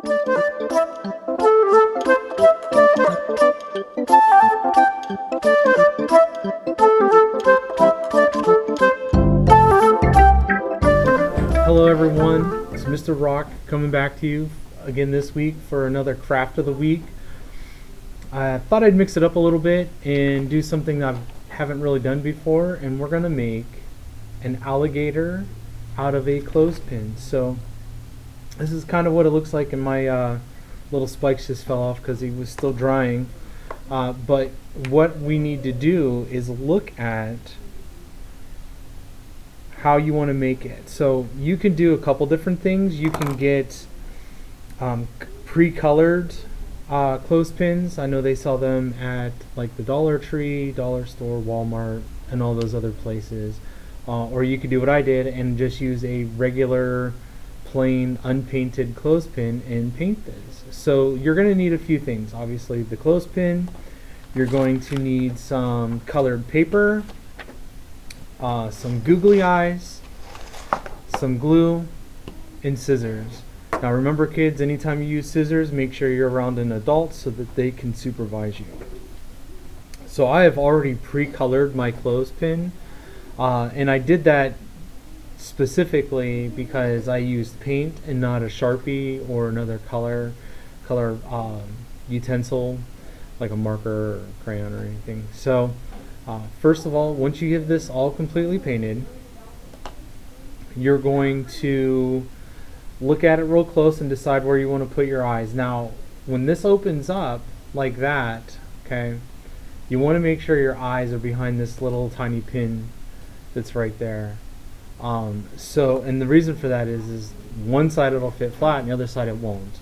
Hello everyone, it's Mr. Rock coming back to you again this week for another craft of the week. I thought I'd mix it up a little bit and do something I haven't really done before, and we're going to make an alligator out of a clothespin. So this is kind of what it looks like, and my little spikes just fell off because he was still drying. But what we need to do is look at how you want to make it. So you can do a couple different things. You can get pre-colored clothespins. I know they sell them at like the Dollar Tree, Dollar Store, Walmart, and all those other places. Or you could do what I did and just use a regular plain unpainted clothespin and paint this. So you're going to need a few things. Obviously the clothespin, you're going to need some colored paper, some googly eyes, some glue, and scissors. Now remember kids, anytime you use scissors, make sure you're around an adult so that they can supervise you. So I have already pre-colored my clothespin, and I did that specifically because I used paint and not a Sharpie or another color utensil like a marker or crayon or anything. So first of all, once you get this all completely painted, you're going to look at it real close and decide where you want to put your eyes. Now, when this opens up like that, okay, you want to make sure your eyes are behind this little tiny pin that's right there. And the reason for that is one side it'll fit flat and the other side it won't.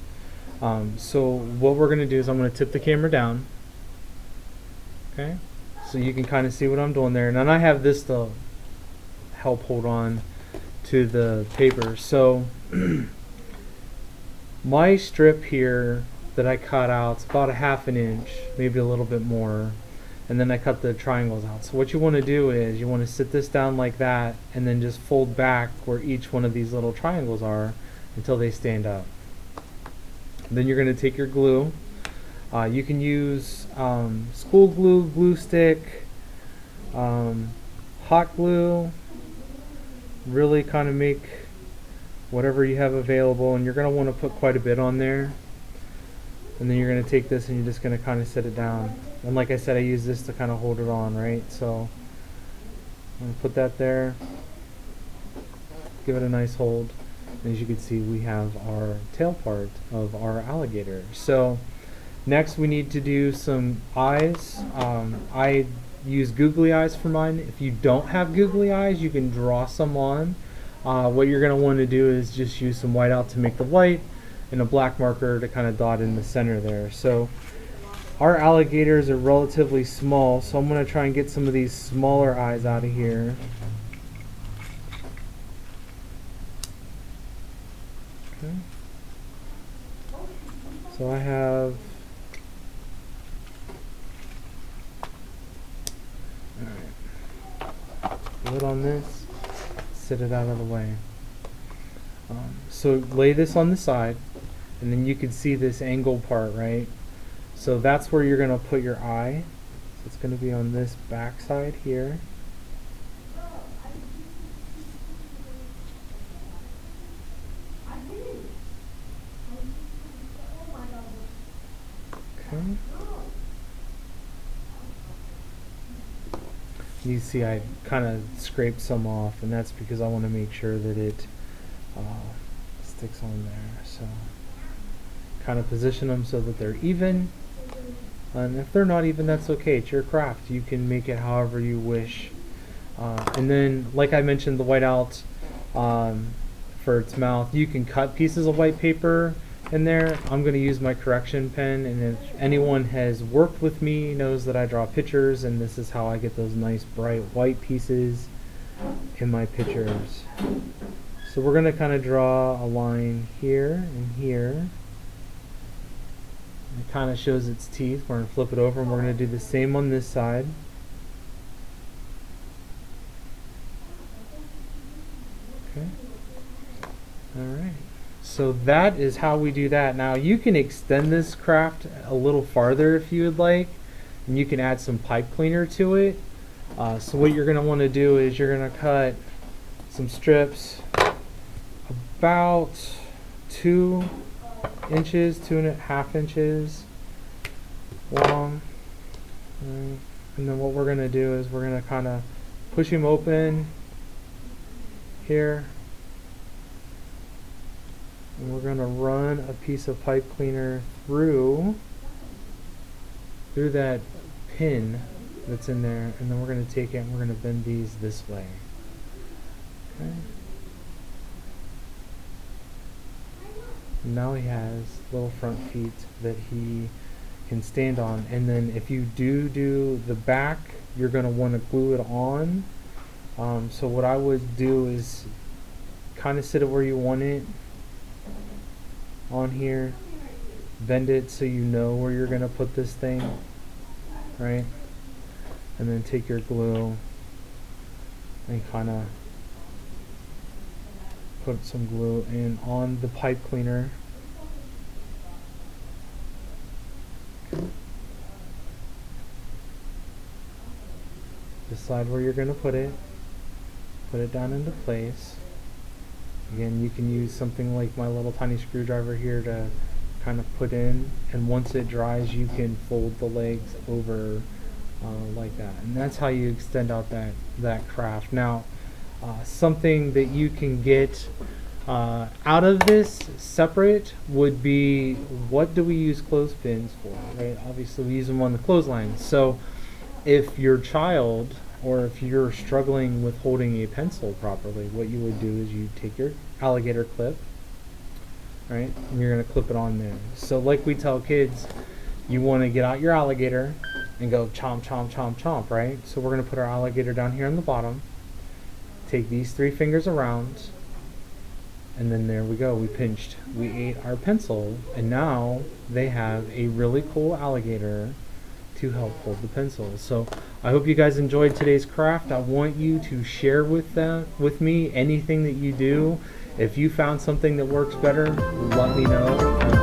So what we're going to do is I'm going to tip the camera down, okay, so you can kind of see what I'm doing there. And then I have this to help hold on to the paper. So my strip here that I cut out is about a ½ inch, maybe a little bit more, and then I cut the triangles out. So what you want to do is you want to sit this down like that and then just fold back where each one of these little triangles are until they stand up. Then you're going to take your glue. You can use school glue, glue stick, hot glue, really kind of make whatever you have available, and you're going to want to put quite a bit on there. And then you're going to take this and you're just going to kind of set it down. And like I said, I use this to kind of hold it on, right? So I'm going to put that there, give it a nice hold. And as you can see, we have our tail part of our alligator. So next we need to do some eyes. I use googly eyes for mine. If you don't have googly eyes, you can draw some on. What you're going to want to do is just use some white out to make the white and a black marker to kind of dot in the center there. So our alligators are relatively small, so I'm going to try and get some of these smaller eyes out of here. Okay. So I have lid on this, sit it out of the way. So lay this on the side, and then you can see this angle part, right? So that's where you're going to put your eye. So it's going to be on this back side here. Okay. You see I kind of scraped some off, and that's because I want to make sure that it sticks on there. So kind of position them so that they're even, and if they're not even, that's okay. It's your craft. You can make it however you wish. And then, like I mentioned, the whiteout for its mouth, you can cut pieces of white paper in there. I'm going to use my correction pen, and if anyone has worked with me knows that I draw pictures, and this is how I get those nice bright white pieces in my pictures. So we're going to kind of draw a line here and here. It kind of shows its teeth. We're going to flip it over, and we're going to do the same on this side. Okay. Alright. So that is how we do that. Now you can extend this craft a little farther if you would like, and you can add some pipe cleaner to it. So what you're going to want to do is you're going to cut some strips about 2 inches, 2.5 inches long. Right. And then what we're going to do is we're going to kind of push him open here. And we're going to run a piece of pipe cleaner through that pin that's in there, and then we're going to take it and we're going to bend these this way. Okay. Now he has little front feet that he can stand on, and then if you do the back, you're going to want to glue it on. So what I would do is kind of sit it where you want it on here, bend it so you know where you're going to put this thing, right? And then take your glue and kind of put some glue in on the pipe cleaner. Okay. Decide where you're going to put it down into place. Again, you can use something like my little tiny screwdriver here to kind of put in, and once it dries you can fold the legs over like that, and that's how you extend out that craft. Now something that you can get out of this separate would be, what do we use clothespins for, right? Obviously we use them on the clothesline. So if your child, or if you're struggling with holding a pencil properly, what you would do is you take your alligator clip, right, and you're going to clip it on there. So like we tell kids, you want to get out your alligator and go chomp, chomp, chomp, chomp, right? So we're going to put our alligator down here on the bottom, take these 3 fingers around, and then there we go, we pinched, we ate our pencil, and now they have a really cool alligator to help hold the pencil. So I hope you guys enjoyed today's craft. I want you to share with me anything that you do. If you found something that works better, let me know.